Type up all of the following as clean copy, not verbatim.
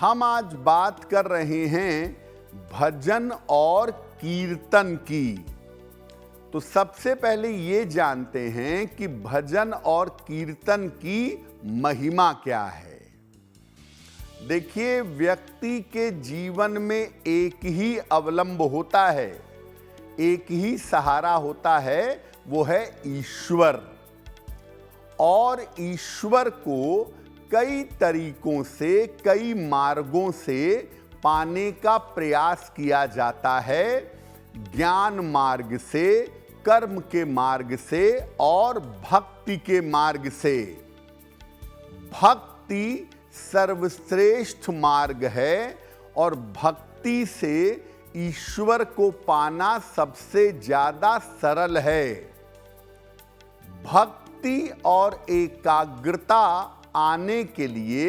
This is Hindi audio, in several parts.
हम आज बात कर रहे हैं भजन और कीर्तन की। तो सबसे पहले ये जानते हैं कि भजन और कीर्तन की महिमा क्या है। देखिए, व्यक्ति के जीवन में एक ही अवलंब होता है, एक ही सहारा होता है, वो है ईश्वर। और ईश्वर को कई तरीकों से, कई मार्गों से पाने का प्रयास किया जाता है। ज्ञान मार्ग से, कर्म के मार्ग से और भक्ति के मार्ग से। भक्ति सर्वश्रेष्ठ मार्ग है और भक्ति से ईश्वर को पाना सबसे ज्यादा सरल है। भक्ति और एकाग्रता आने के लिए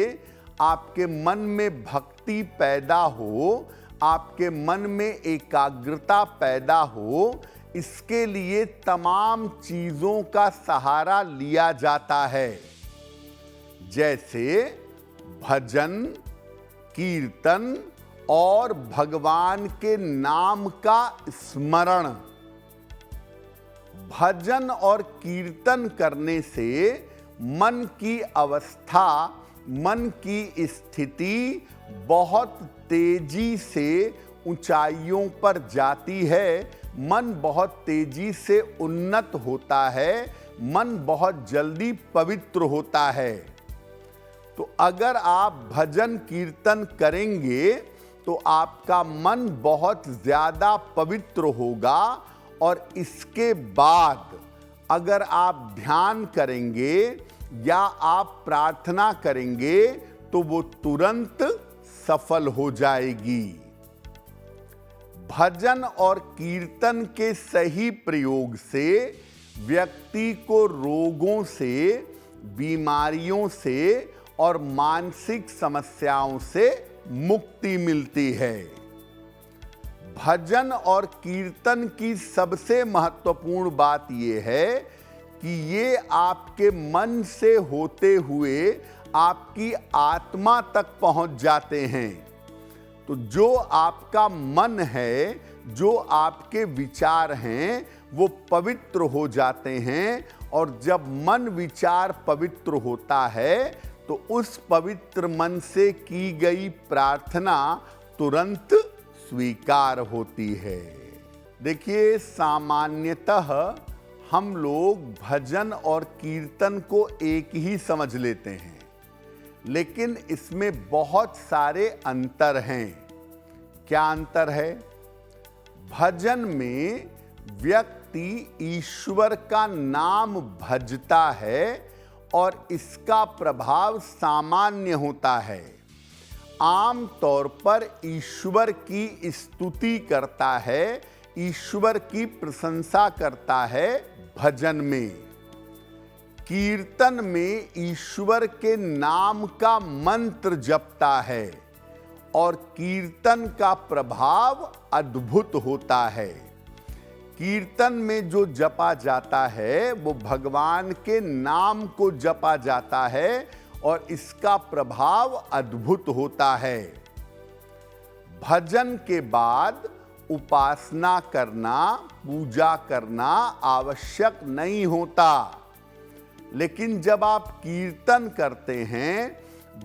आपके मन में भक्ति पैदा हो, आपके मन में एकाग्रता पैदा हो, इसके लिए तमाम चीजों का सहारा लिया जाता है, जैसे भजन, कीर्तन और भगवान के नाम का स्मरण। भजन और कीर्तन करने से मन की अवस्था, मन की स्थिति बहुत तेजी से ऊंचाइयों पर जाती है। मन बहुत तेजी से उन्नत होता है, मन बहुत जल्दी पवित्र होता है। तो अगर आप भजन कीर्तन करेंगे तो आपका मन बहुत ज्यादा पवित्र होगा और इसके बाद अगर आप ध्यान करेंगे या आप प्रार्थना करेंगे तो वो तुरंत सफल हो जाएगी। भजन और कीर्तन के सही प्रयोग से व्यक्ति को रोगों से, बीमारियों से और मानसिक समस्याओं से मुक्ति मिलती है। भजन और कीर्तन की सबसे महत्वपूर्ण बात यह है कि ये आपके मन से होते हुए आपकी आत्मा तक पहुंच जाते हैं। तो जो आपका मन है, जो आपके विचार हैं, वो पवित्र हो जाते हैं। और जब मन विचार पवित्र होता है तो उस पवित्र मन से की गई प्रार्थना तुरंत स्वीकार होती है। देखिए, सामान्यतः हम लोग भजन और कीर्तन को एक ही समझ लेते हैं, लेकिन इसमें बहुत सारे अंतर हैं। क्या अंतर है? भजन में व्यक्ति ईश्वर का नाम भजता है और इसका प्रभाव सामान्य होता है। आम तौर पर ईश्वर की स्तुति करता है, ईश्वर की प्रशंसा करता है भजन में। कीर्तन में ईश्वर के नाम का मंत्र जपता है और कीर्तन का प्रभाव अद्भुत होता है। कीर्तन में जो जपा जाता है वो भगवान के नाम को जपा जाता है और इसका प्रभाव अद्भुत होता है। भजन के बाद उपासना करना, पूजा करना आवश्यक नहीं होता, लेकिन जब आप कीर्तन करते हैं,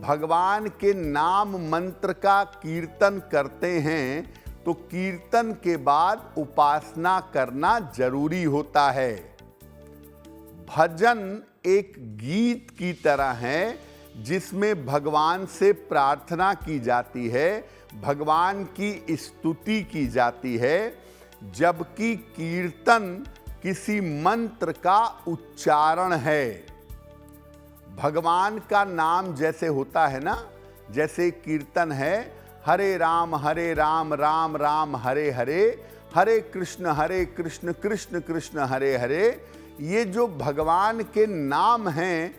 भगवान के नाम मंत्र का कीर्तन करते हैं, तो कीर्तन के बाद उपासना करना जरूरी होता है। भजन एक गीत की तरह है जिसमें भगवान से प्रार्थना की जाती है, भगवान की स्तुति की जाती है, जबकि कीर्तन किसी मंत्र का उच्चारण है। भगवान का नाम जैसे होता है ना, जैसे कीर्तन है हरे राम राम राम हरे हरे, हरे कृष्ण कृष्ण कृष्ण हरे हरे। ये जो भगवान के नाम हैं,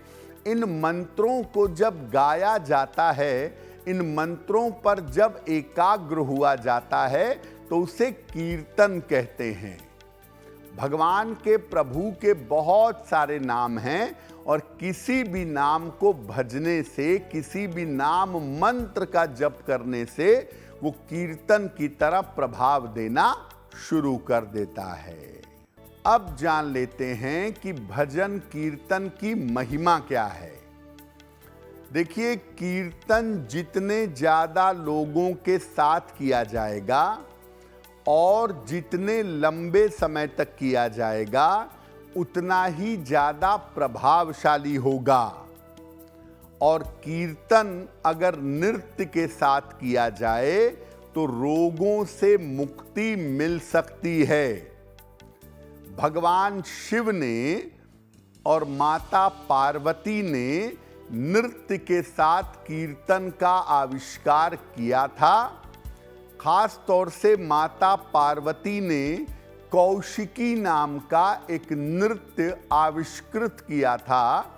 इन मंत्रों को जब गाया जाता है, इन मंत्रों पर जब एकाग्र हुआ जाता है तो उसे कीर्तन कहते हैं। भगवान के, प्रभु के बहुत सारे नाम हैं और किसी भी नाम को भजने से, किसी भी नाम मंत्र का जप करने से वो कीर्तन की तरफ प्रभाव देना शुरू कर देता है। अब जान लेते हैं कि भजन कीर्तन की महिमा क्या है। देखिए, कीर्तन जितने ज्यादा लोगों के साथ किया जाएगा और जितने लंबे समय तक किया जाएगा उतना ही ज्यादा प्रभावशाली होगा। और कीर्तन अगर नृत्य के साथ किया जाए तो रोगों से मुक्ति मिल सकती है। भगवान शिव ने और माता पार्वती ने नृत्य के साथ कीर्तन का आविष्कार किया था। खास तौर से माता पार्वती ने कौशिकी नाम का एक नृत्य आविष्कृत किया था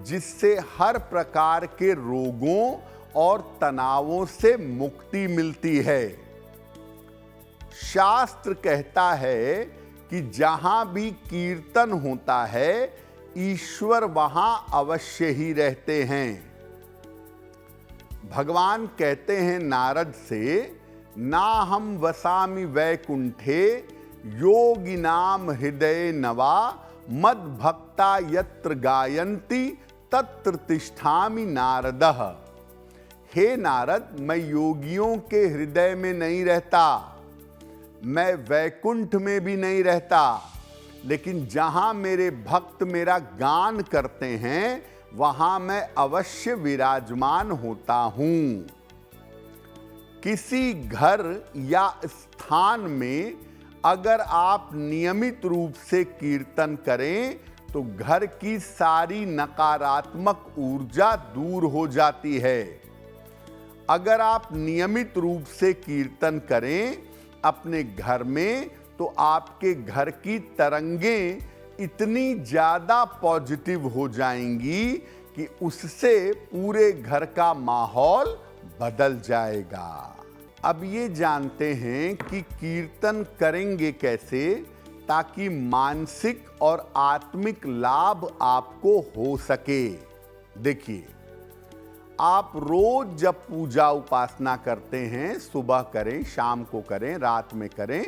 जिससे हर प्रकार के रोगों और तनावों से मुक्ति मिलती है। शास्त्र कहता है कि जहां भी कीर्तन होता है ईश्वर वहां अवश्य ही रहते हैं। भगवान कहते हैं नारद से, ना हम वसामि वैकुंठे योगिनाम हृदय नवा मद भक्ता यत्र गायन्ति तत्र तिष्ठामि नारदः। हे नारद, मैं योगियों के हृदय में नहीं रहता, मैं वैकुंठ में भी नहीं रहता, लेकिन जहां मेरे भक्त मेरा गान करते हैं वहां मैं अवश्य विराजमान होता हूं। किसी घर या स्थान में अगर आप नियमित रूप से कीर्तन करें तो घर की सारी नकारात्मक ऊर्जा दूर हो जाती है। अगर आप नियमित रूप से कीर्तन करें अपने घर में तो आपके घर की तरंगें इतनी ज्यादा पॉजिटिव हो जाएंगी कि उससे पूरे घर का माहौल बदल जाएगा। अब ये जानते हैं कि कीर्तन करेंगे कैसे ताकि मानसिक और आत्मिक लाभ आपको हो सके। देखिए, आप रोज जब पूजा उपासना करते हैं, सुबह करें, शाम को करें, रात में करें,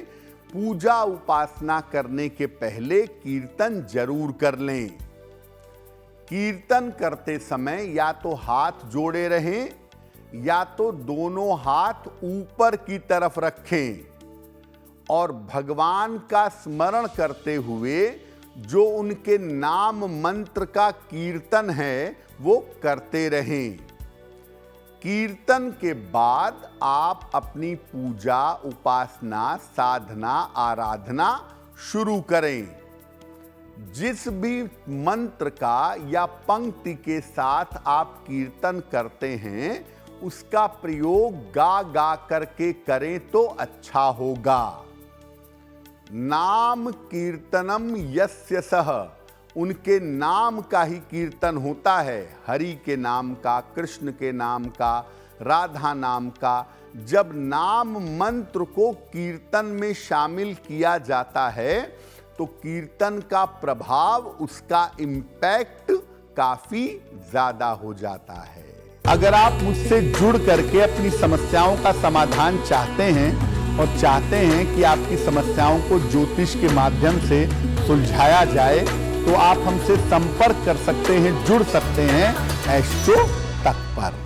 पूजा उपासना करने के पहले कीर्तन जरूर कर लें। कीर्तन करते समय या तो हाथ जोड़े रहें या तो दोनों हाथ ऊपर की तरफ रखें और भगवान का स्मरण करते हुए जो उनके नाम मंत्र का कीर्तन है वो करते रहें। कीर्तन के बाद आप अपनी पूजा, उपासना, साधना, आराधना शुरू करें। जिस भी मंत्र का या पंक्ति के साथ आप कीर्तन करते हैं उसका प्रयोग गा गा करके करें तो अच्छा होगा। नाम कीर्तनम यस्य सह, उनके नाम का ही कीर्तन होता है। हरि के नाम का, कृष्ण के नाम का, राधा नाम का। जब नाम मंत्र को कीर्तन में शामिल किया जाता है तो कीर्तन का प्रभाव, उसका इम्पैक्ट काफी ज्यादा हो जाता है। अगर आप मुझसे जुड़ करके अपनी समस्याओं का समाधान चाहते हैं और चाहते हैं कि आपकी समस्याओं को ज्योतिष के माध्यम से सुलझाया जाए तो आप हमसे संपर्क कर सकते हैं, जुड़ सकते हैं एस्ट्रो तक पर।